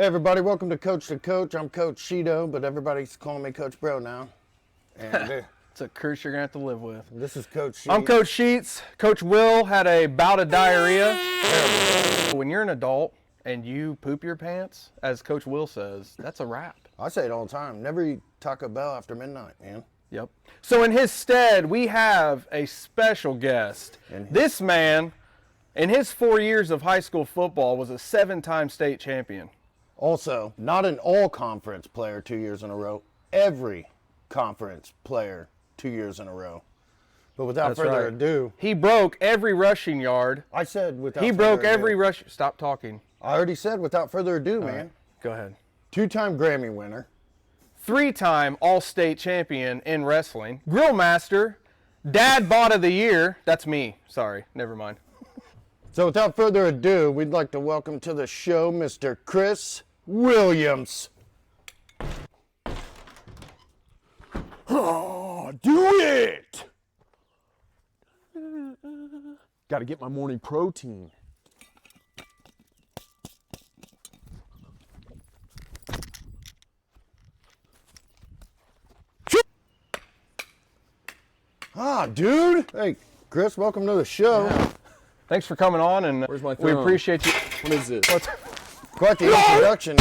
Hey everybody, welcome to Coach to Coach. I'm Coach Sheeto, but everybody's calling me Coach Bro now. And It's a curse you're going to have to live with. this is Coach Sheets. I'm Coach Sheets. Coach Will had a bout of diarrhea. When you're an adult and you poop your pants, as Coach Will says, that's a wrap. I say it all the time. Never eat Taco Bell after midnight, man. Yep. So in his stead, we have a special guest. This man, in his 4 years of high school football, was a 7-time state champion. Also, not an all-conference player 2 years in a row. Every conference player 2 years in a row. But without further ado, he broke every rushing yard. I said without He further broke ado. every rush. Stop talking. I already said without further ado, man. Right. Go ahead. 2-time Grammy winner. 3-time All-State champion in wrestling. Grill master. Dad bod of the year. That's me. Sorry. Never mind. So without further ado, we'd like to welcome to the show Mr. Chris Williams. Oh, do it! Got to get my morning protein. Ah, dude. Hey, Chris, welcome to the show. Yeah. Thanks for coming on, and Where's my we thumb? appreciate you. What is this? Quite the introduction.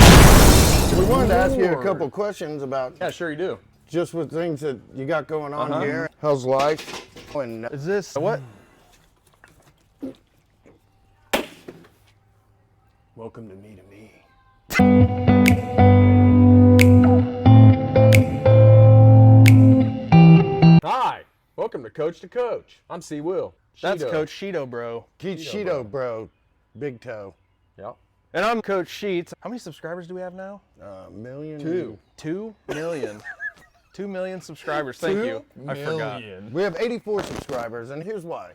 We wanted to ask you a couple questions about Yeah, sure you do. just with things that you got going on here. How's life? And Is this what? welcome to Me2Me. Hi, welcome to Coach. I'm C Will. That's Sheeto. Coach Sheeto, bro. Cheeto, bro. Big toe. Yep. And I'm Coach Sheets. How many subscribers do we have now? Million. 2. 2 million. 2 million subscribers. Thank you. I forgot. We have 84 subscribers, and here's why.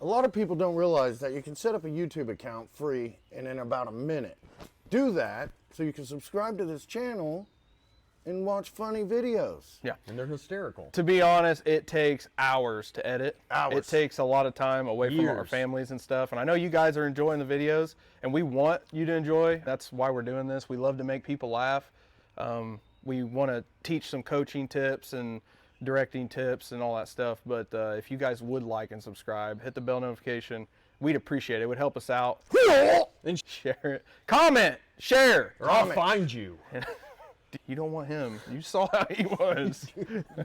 A lot of people don't realize that you can set up a YouTube account free and in about a minute. Do that so you can subscribe to this channel and watch funny videos. Yeah. And they're hysterical. To be honest, it takes hours to edit. Hours. It takes a lot of time away from our Years. families and stuff. And I know you guys are enjoying the videos, and we want you to enjoy. That's why we're doing this. We love to make people laugh. We want to teach some coaching tips and directing tips and all that stuff. But if you guys would like and subscribe, hit the bell notification. We'd appreciate it. It would help us out. And share it. Comment. Share. Or I'll find you. You don't want him. You saw how he was.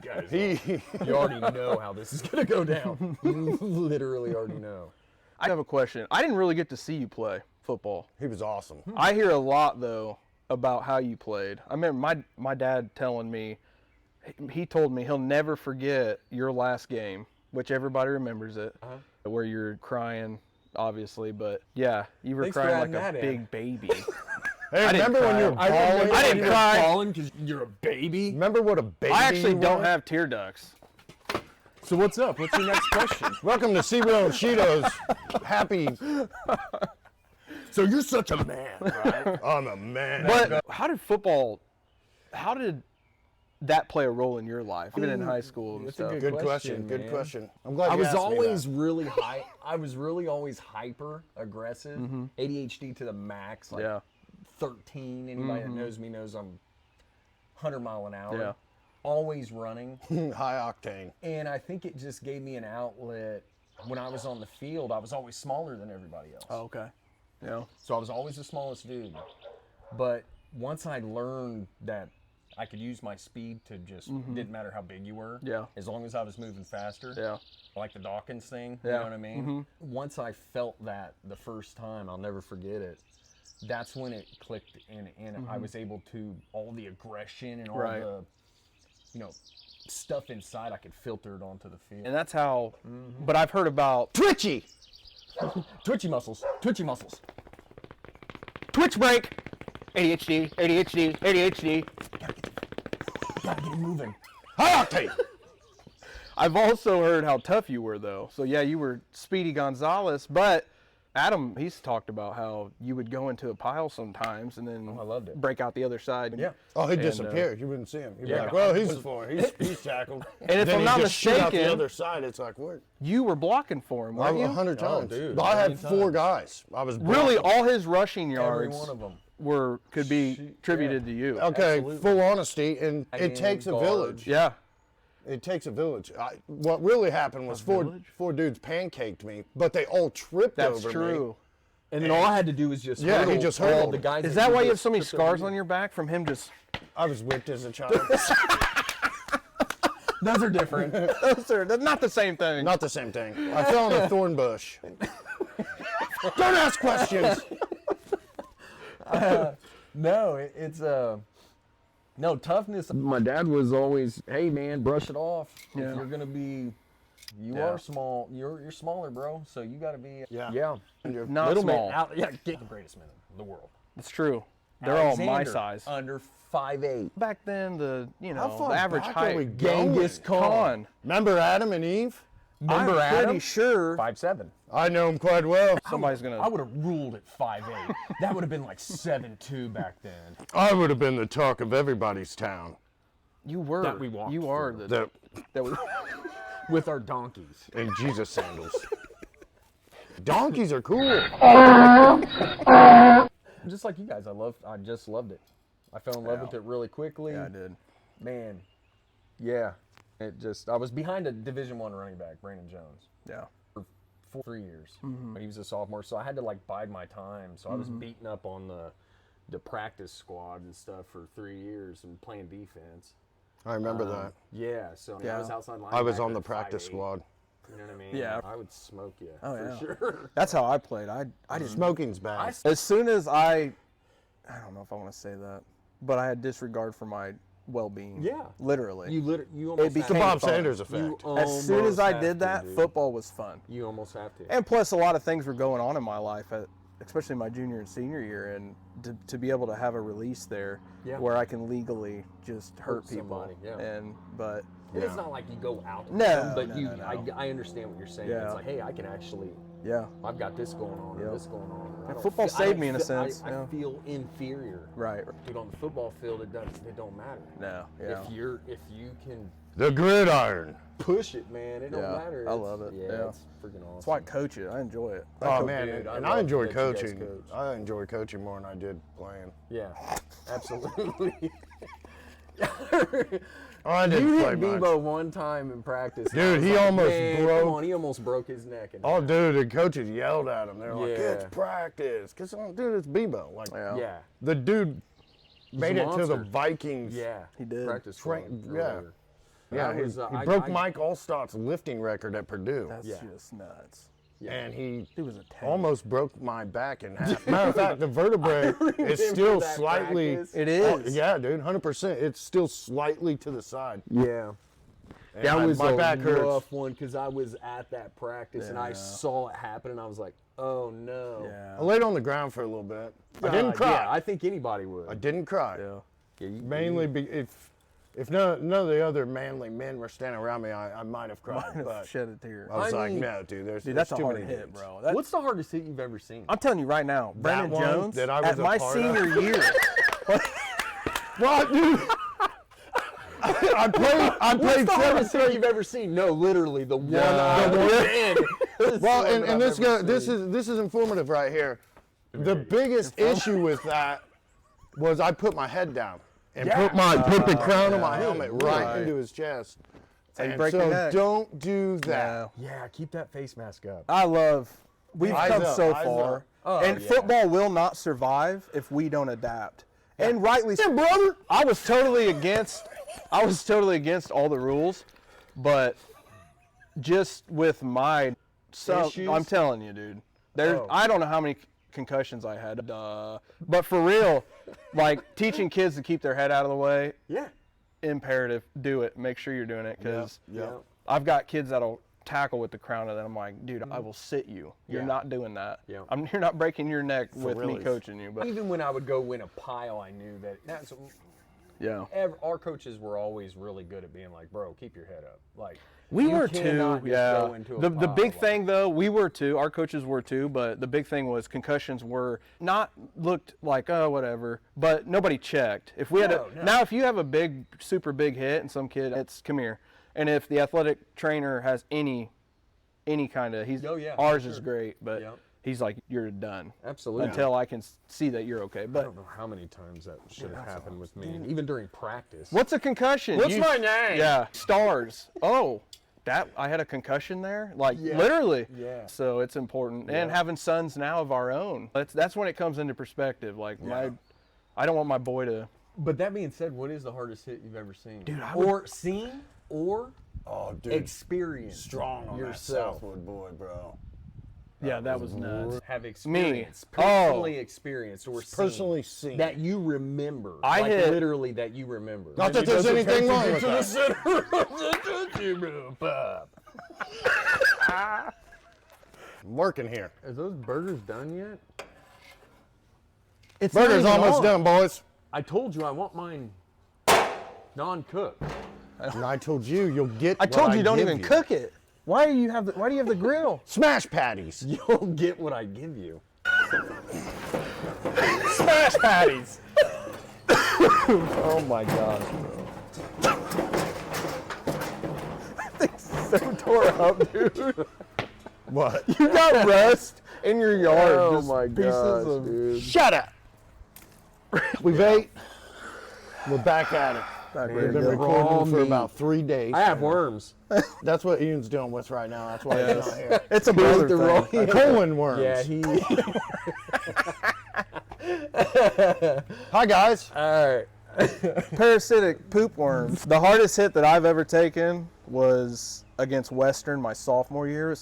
Guys, you already know how this is going to go down. You literally already know. I have a question. I didn't really get to see you play football. He was awesome. I hear a lot, though, about how you played. I remember my dad telling me, he told me he'll never forget your last game, which everybody remembers it, where you're crying, obviously. But, yeah, you were Thanks for crying like adding a that in. big baby. Hey, I didn't remember when cry. you were I balling? I didn't cry. Falling because you're a baby. Remember what a baby I actually you don't were? have tear ducts. So what's up? What's your next question? Welcome to C Will and Cheetos. Happy. So you're such a man, right? I'm a man. But how did that play a role in your life, even in high school and That's a stuff? Good question. Good man. question. I'm glad I you was asked me always that. really high. I was really always hyper aggressive, ADHD to the max. Like Yeah. 13. Anybody that knows me knows I'm 100 mile an hour. Yeah. Always running, High octane. and I think it just gave me an outlet. When I was on the field, I was always smaller than everybody else. Oh, okay. Yeah. So I was always the smallest dude. But once I learned that I could use my speed to just, didn't matter how big you were. Yeah. As long as I was moving faster. Yeah. Like the Dawkins thing, Yeah. you know what I mean? Once I felt that the first time, I'll never forget it. That's when it clicked and I was able to, all the aggression and all Right. the, stuff inside, I could filter it onto the field. And that's how, but I've heard about Twitchy. Twitchy muscles. Twitch break. ADHD. Gotta get it moving. High octane. I've also heard how tough you were, though. So, yeah, you were Speedy Gonzalez, but Adam, he's talked about how you would go into a pile sometimes and then I loved it. break out the other side. Yeah. Oh, he'd And, disappear. You wouldn't see him. You'd be yeah. like, well, he's he's tackled. And if then I'm he'd not just shoot out the mistaken- other side. It's like, what? You were blocking for him, weren't you? 100 Oh, times. dude, But I had many 4 times. guys. I was Really, blocking. all his rushing Every yards one of them. could be attributed to you. Okay, Absolutely. full honesty, and it And takes a guard. village. Yeah. It takes a village. What really happened was four dudes pancaked me, but they all tripped That's over true. me. And then all I had to do was just Yeah, he hurdle just all hurdled the him. guys. Is that why you have so many tripped over scars you. on your back from him just? I was whipped as a child. Those are different. That's not the same thing. Not the same thing. I fell in a thorn bush. Don't ask questions. No, it's no toughness. My dad was always, hey man, brush it off. Yeah. If you're gonna be, you Yeah. are small. You're smaller, bro. So you got to be. Yeah. Not Little small. man out. Yeah, get the greatest man in the world. It's true. They're all my Alexander, size. Under 5'8". Back then, the How far the average back are height. we going? Genghis Khan. Khan. Remember Adam and Eve? Remember I'm Adam? pretty sure 5'7". I know him quite well. somebody's gonna. I would have ruled at 5'8". That would have been like 7'2" back then. I would have been the talk of everybody's town. You were. That we walked You are through. the. The, That we, With our donkeys. in Jesus sandals. Donkeys are cool. Just like you guys, I just loved it. I fell in love with it really quickly. yeah, I did. Man, yeah. I was behind a Division I running back, Brandon Jones, Yeah. for 3 years when he was a sophomore. So I had to like bide my time. So I was beating up on the practice squad and stuff for 3 years and playing defense. I remember that. Yeah, so I mean, Yeah. I was outside linebacker. I was on the at practice 5'8". squad. You know what I mean? Yeah. I would smoke you Oh, for yeah. sure. That's how I played. I didn't. Smoking's bad. As soon as I don't know if I want to say that, but I had disregard for my well-being. Yeah. Literally. You almost became It's the Bob fun. Sanders effect. As soon as I did that, football was fun. You almost have to. And plus, a lot of things were going on in my life, especially my junior and senior year, and to be able to have a release there Yeah. where I can legally just hurt people. somebody, yeah. But And it's not like you go out. No, with them, but no, no. I understand what you're saying. Yeah. It's like, hey, I can actually. yeah, I've got this going on, or Yep. this going on. or I And don't football feel- I saved don't me in a feel- sense, I yeah. feel inferior. right. Dude, on the football field, it don't matter. No, yeah. If you can The gridiron. push it, man, it don't Yeah, matter. I It's- love it, Yeah, yeah. it's freaking awesome. That's why I coach it. I enjoy it. Oh man, dude, I and love I enjoy that you guys coaching. coach. I enjoy coaching more than I did playing. Yeah, absolutely. I You didn't play hit much. Bebo one time in practice. and Dude, I was he like, almost man, broke- Come on, he almost broke his neck. And Oh, dude, the coaches yelled at him. They're like, Yeah. "It's practice." Cause, dude, it's Bebo. Like, Yeah. yeah, the dude made a it to the monster. Vikings. yeah, He did. Practice Train- squad yeah. earlier. Yeah, That he, was, he I- broke I- Mike Allstott's lifting record at Purdue, That's Yeah. just nuts. Yeah. and he He was a tank. almost broke my back in half. Matter of fact, the vertebrae is still Remember that slightly. practice? It Oh, is. yeah, dude, 100%. It's still slightly to the side. Yeah. And That was my a back hurts. rough one because I was at that practice and I Yeah. saw it happen and I was like, oh no. Yeah. I laid on the ground for a little bit. I didn't cry. Yeah, I think anybody would. I didn't cry. Yeah. Yeah, you- Mainly if none of the other manly men were standing around me, I might have cried. Might have But shed a tear. I was I like, mean- no, dude, there's Dude, that's a too hard many hit, dudes. bro. That, What's the hardest hit you've ever seen? I'm telling you right now, Brandon one Jones that I was at a my part of. senior year. Well, dude, I played What's the hardest 7 hit you've ever seen? No, literally the one Yeah. I The was one- in. This Well, one and, that and I've ever this seen. is informative right here. The biggest issue with that was I put my head down and Yeah. put the crown of my helmet right Right. into his chest. how you And break your so neck. don't do that. No. Yeah, keep that face mask up. We've Eyes come up, so eyes far. up. Oh, And yeah. football will not survive if we don't adapt. And rightly so. brother. I was totally against all the rules, but just with my Issues? I'm telling you, dude. There's Oh. I don't know how many concussions I had. But for real, like teaching kids to keep their head out of the way, Yeah. imperative. Do it. Make sure you're doing it because Yeah. I've got kids that'll tackle with the crown of that. I'm like, dude, I will sit you. You're Yeah. not doing that. Yeah. You're not breaking your neck with me reals. coaching you. But Even when I would go win a pile, I knew that's yeah. our coaches were always really good at being like, bro, keep your head up. Like We you were cannot too, just yeah. go into a The pile, big like- thing though, we were too. Our coaches were too, but the big thing was concussions were not looked like whatever, but nobody checked. If we had No. now, if you have a big, super big hit and some kid, it's come here, and if the athletic trainer has any kind of, Oh, yeah, ours for is sure. great, but Yep. he's like, you're done. Absolutely. Until I can see that you're okay. I But don't know how many times that should have happened with me, even during practice. what's a concussion? What's my name? Yeah, stars. Oh, that I had a concussion there, like Yeah. literally. Yeah. So it's important, and having sons now of our own. That's when it comes into perspective. Like I don't want my boy to. But that being said, what is the hardest hit you've ever seen? Dude, or seen or Oh, dude. experienced Strong on yourself. that Southwood boy, bro. Yeah, that was nuts. Have experienced, Oh. personally experienced or seen. Personally seen. That you remember. I like hit- literally that you remember. Not that there's anything wrong with that. I'm working here. Is those burgers done yet? It's Burger's not even almost on. done, boys. I told you I want mine non-cooked. And I told you, you'll get I told what you don't give even cook it. Why do you have the grill? Smash patties. You'll get what I give you. Smash patties. Oh my gosh, bro. So tore up, dude. What? You got rust in your yard. Oh just my pieces gosh, of- dude. Shut up. We've ate. We're back at it. Back We've ready to been go. recording for meat. about 3 days. I have worms. That's what Ian's doing with right now. That's why he's not here. It's a brother the raw- thing. Colon worms. Yeah, he. Hi, guys. All right. Parasitic poop worms. The hardest hit that I've ever taken was against Western my sophomore year.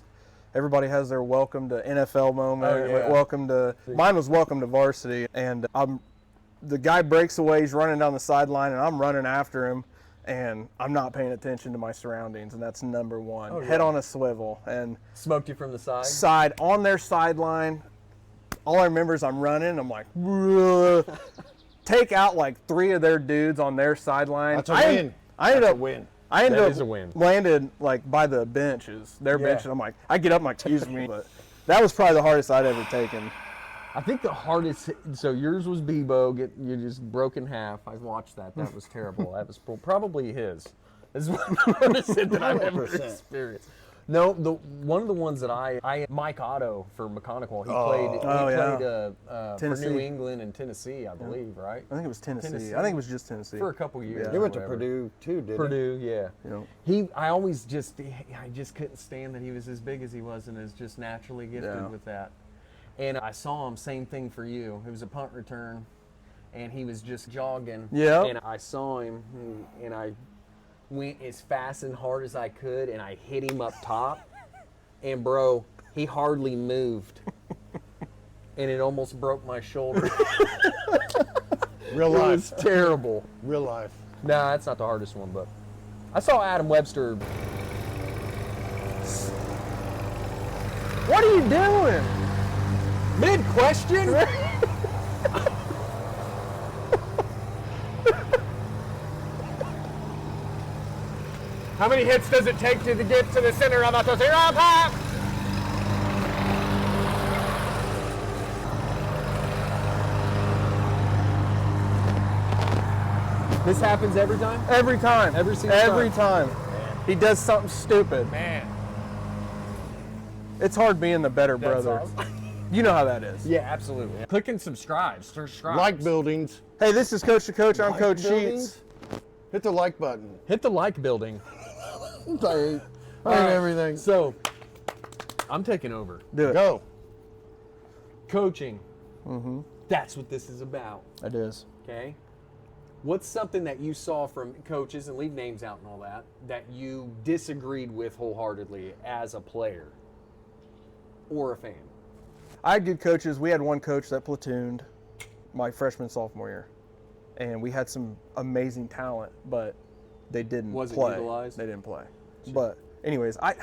Everybody has their welcome to NFL moment. Oh, yeah. Welcome to mine was welcome to varsity, and the guy breaks away. He's running down the sideline, and I'm running after him, and I'm not paying attention to my surroundings, and that's number one. Oh, yeah. Head on a swivel, and Smoked you from the side. side on their sideline. All I remember is I'm running. I'm like, "Whoa." Take out like 3 of their dudes on their sideline. That's a win. I ended That's up a win. I ended That up is a win. landed like by the benches, their Yeah. benches. I'm like, I get up, I'm like, excuse me, but that was probably the hardest I'd ever taken. I think the hardest. So yours was Bebo. You just broke in half. I watched that. That was terrible. That was probably his. This is one of the hardest hit that I've ever 100%. experienced. No, one of the ones that I Mike Otto for McConaughey. He played for Tennessee. New England and Tennessee, I believe, right? I think it was Tennessee. Tennessee. I think it was just Tennessee. For a couple years. Yeah. He went to whatever. Purdue, too, didn't he? Purdue, yeah. You know. I just couldn't stand that he was as big as he was and is just naturally gifted Yeah. with that. And I saw him, same thing for you. It was a punt return, and he was just jogging. Yeah. And I saw him, and I went as fast and hard as I could, and I hit him up top. And bro, he hardly moved, and it almost broke my shoulder. Real It was life. terrible. Real life. Nah, that's not the hardest one, but I saw Adam Webster. What are you doing? Mid-question? How many hits does it take to get to the center of the zero pack? This happens every time? Every time. Every single Every time. He does something stupid. Man. It's hard being the better That's brother. awesome. You know how that is. Yeah, absolutely. Click and subscribe. Subscribe. Like buildings. Hey, this is Coach to Coach. I'm Like Coach buildings. Sheets. Hit the like button. Hit the like building. I hate everything. So, I'm taking over. Do it. Go. Coaching. That's what this is about. It is. Okay. What's something that you saw from coaches, and leave names out and all that, that you disagreed with wholeheartedly as a player or a fan? I had good coaches. We had one coach that platooned my freshman, sophomore year. And we had some amazing talent, but they didn't Wasn't play. utilized? They didn't play. But anyways, I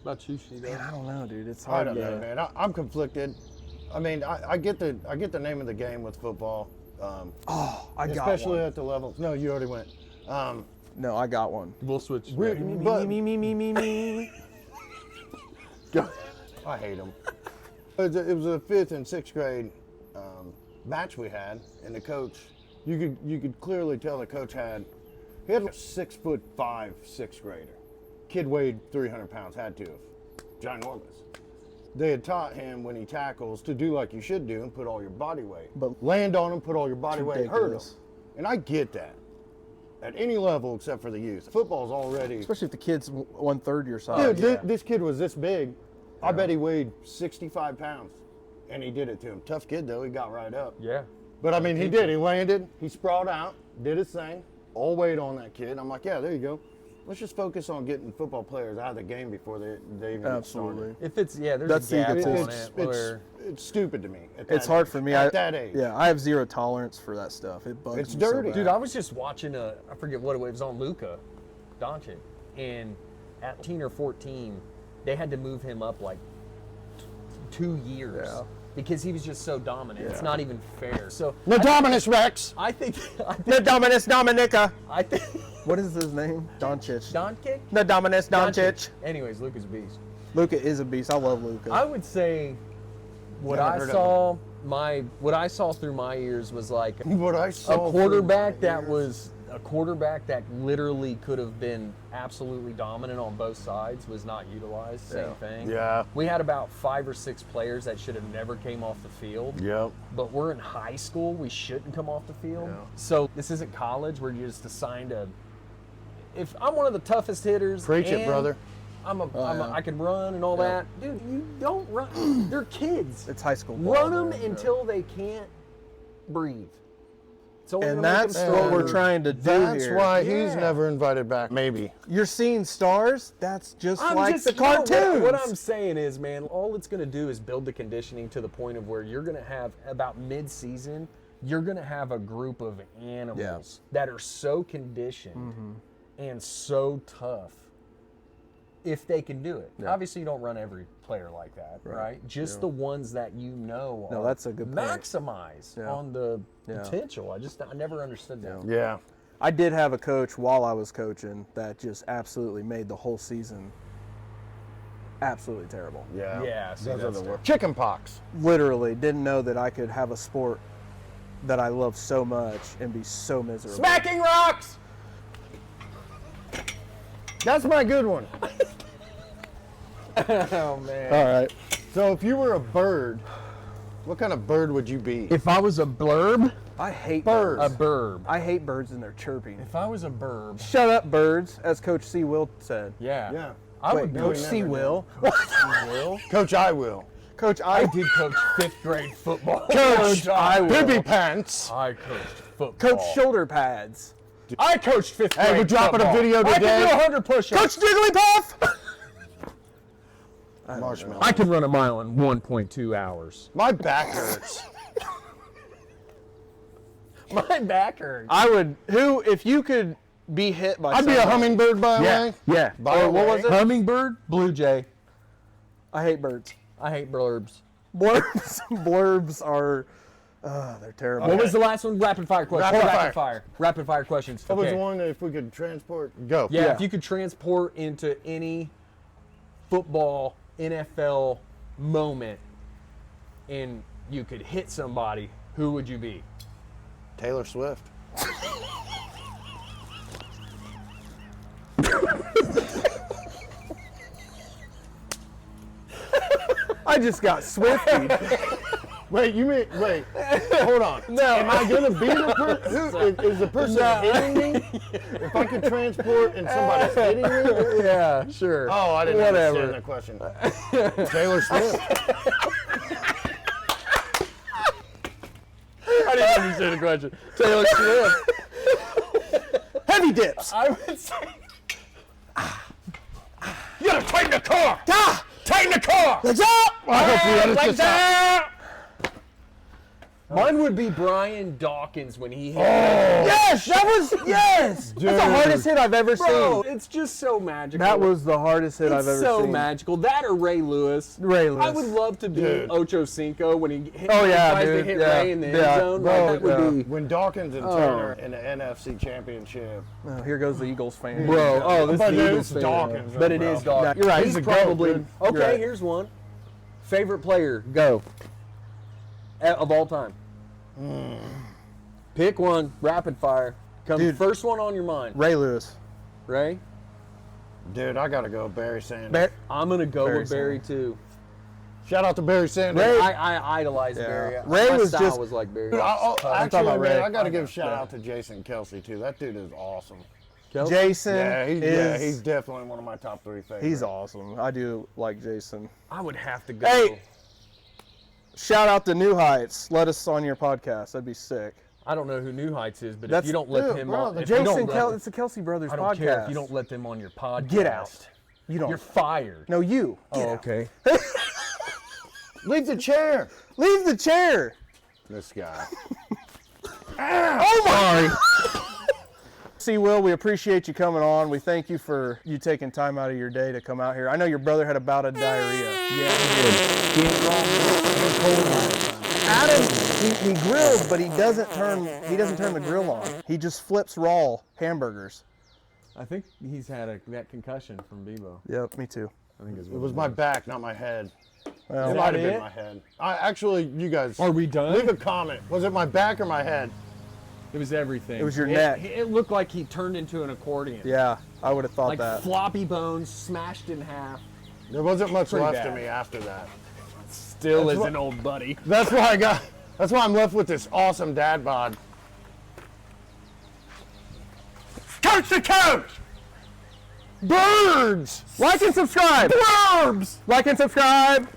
About you, Sheeta. man, I don't know, dude. It's I hard don't know, to man. I'm conflicted. I mean, I get the name of the game with football, I got especially one. at the levels. No, you already went. No, I got one. We'll switch. But Me. I hate them. It was a 5th and 6th grade match we had, and the coach, you could clearly tell the coach had a 6'5" 6th grader. Kid weighed 300 pounds, had to have, ginormous. they had taught him when he tackles to do like you should do and put all your body weight. But- land on him, put all your body weight, hurt him. Ridiculous. And I get that. At any level except for the youth. Football's already... Especially if the kid's 1/3 your size. Dude, this kid was this big. I bet he weighed 65 pounds. And he did it to him. Tough kid, though. He got right up. Yeah. But, I mean, he did. He landed. He sprawled out. Did his thing. All weight on that kid. I'm like, yeah, there you go. Let's just focus on getting football players out of the game before they even get started. Absolutely. If it's, there's That's a gap the on egotism. it where... It's stupid to me. It's hard for me. At that age. Yeah, I have zero tolerance for that stuff. It bugs It's me so dirty. bad. Dude, I was just watching I forget what it was on Luka Doncic, and at 13 or 14, they had to move him up like 2 years because he was just so dominant. It's not even fair. So The Dominus Rex. I think The Dominus Dominica. I think What is his name? Doncic. Doncic. The Dominus Doncic. Anyways, Luka's a beast. Luka is a beast. I love Luka. I would say what Never I heard of saw what I saw through my ears was like What I saw a quarterback that was a quarterback that literally could have been absolutely dominant on both sides was not utilized. Same thing. Yeah. We had about 5 or 6 players that should have never came off the field. Yep. But we're in high school. We shouldn't come off the field. Yeah. So this isn't college. We're just assigned a. If I'm one of the toughest hitters, Preach it, and brother. I can run and all that. Dude, you don't run. They're kids. It's high school ball, Run them man. until they can't breathe. It's only And gonna make them that's what stronger. we're trying to do That's here. why he's Yeah. never invited back. Maybe. You're seeing stars. That's just I'm like just, the you know, cartoons. what I'm saying is, man, all it's going to do is build the conditioning to the point of where you're going to have about mid-season, you're going to have a group of animals that are so conditioned and so tough if they can do it. Obviously, you don't run every player like that, right? Just the ones that you know No, that's a good point. maximize on the potential. I never understood that. Yeah. I did have a coach while I was coaching that just absolutely made the whole season absolutely terrible. Yeah. Yeah, see, Those are that's the worst. Chicken pox. Literally didn't know that I could have a sport that I love so much and be so miserable. Smacking rocks! That's my good one. Oh, man. All right. So if you were a bird, what kind of bird would you be? If I was a blurb, I hate Birds. birds. a burb. I hate birds and their chirping. If I was a burb, Shut up, birds, as Coach C. Will said. Yeah. I Wait, would no, Coach we C. never Will? Will. Coach, I will. Coach, I did coach 5th grade football. Coach, I will. Bibby Pants. I coached football. Coach Shoulder Pads. I coached 5th grade. Hey, we're dropping a football. video I today. can do 100 push-ups. Coach Jigglypuff! Marshmallow. I can run a mile in 1.2 hours. My back hurts. My back hurts. I would, if you could be hit by I'd be a somebody- hummingbird, by the way. Yeah. By the what way. was it? Hummingbird, blue jay. I hate birds. I hate blurbs. Blurbs are, they're terrible. What was the last one? Rapid fire questions. Rapid fire. Rapid fire questions. What was Okay. the one that if we could transport? Go. Yeah, Yeah. if you could transport into any football, NFL moment and you could hit somebody, who would you be? Taylor Swift. I just got Swifty. Wait, hold on. No. Am I gonna be the person? Is the person hitting me? If I could transport and somebody's hitting me? Yeah, sure. Oh, I didn't Whatever. understand the question. Taylor Swift. I didn't understand the question. Taylor Swift. Heavy dips. I would say. You gotta tighten the car. Ah! Tighten the car. Legs up! I hope we edit Legs this out. up! Mine would be Brian Dawkins when he hit. Yes, that was, yes! That's the Dude. hardest hit I've ever Bro, seen. it's just so magical. That was the hardest hit I've It's ever so seen. magical. That or Ray Lewis. Ray Lewis. I would love to be Dude. Ocho Cinco when he hit, Oh, yeah, tries to dude. hit Yeah. Ray in the Yeah. end zone. Bro, Like, that would yeah. be. When Dawkins and Turner in the NFC Championship. Oh, here goes the Eagles fan. Bro, oh, this But is it's Eagles fan. Dawkins, But it bro. is Dawkins. You're right. He's He's a goat, probably dude. okay. You're right. Here's one. Favorite player, go. Of all time. Pick one. Rapid fire. Come Dude. first one on your mind. Ray Lewis. Ray. Dude, I gotta go Barry Sanders. I'm gonna go Barry with Barry too. Shout out to Barry Sanders. Ray- I idolized Yeah. Barry. Ray My was style just- was like Barry. Dude, talking actually, about man, Ray. I got to give a shout out to Jason Kelsey, too. That dude is awesome. Jason Yeah, is he's definitely one of my top 3 favorites. he's awesome. I do like Jason. I would have to go. Hey, shout out to New Heights. Let us on your podcast. That'd be sick. I don't know who New Heights is, but if That's- you don't let dude, him bro, on, the if you don't Jason let- Kelsey, it's the Kelsey Brothers I don't podcast. care if you don't let them on your podcast. Get out. You don't. You're fired. No, you. Oh, Get out. okay. Leave the chair. Leave the chair. This guy. Oh my! C Will, we appreciate you coming on. We thank you for you taking time out of your day to come out here. I know your brother had a bout of diarrhea. Yeah, he did. He ain't wrong. Adam, he grills, but he doesn't turn the grill on. He just flips raw hamburgers. I think he's had that concussion from Bebo. Yep, me too. I think It was my back, not my head. Well, It might have it? been my head. Actually, you guys. Are we done? Leave a comment. Was it my back or my head? It was everything. It was your neck. It looked like he turned into an accordion. yeah, I would have thought Like that. floppy bones smashed in half. There wasn't much Pretty left bad. of me after that. Still That's is what- an old buddy. That's why I'm left with this awesome dad bod. Coach the coach! Birds! Like and subscribe. Blurbs! Like and subscribe.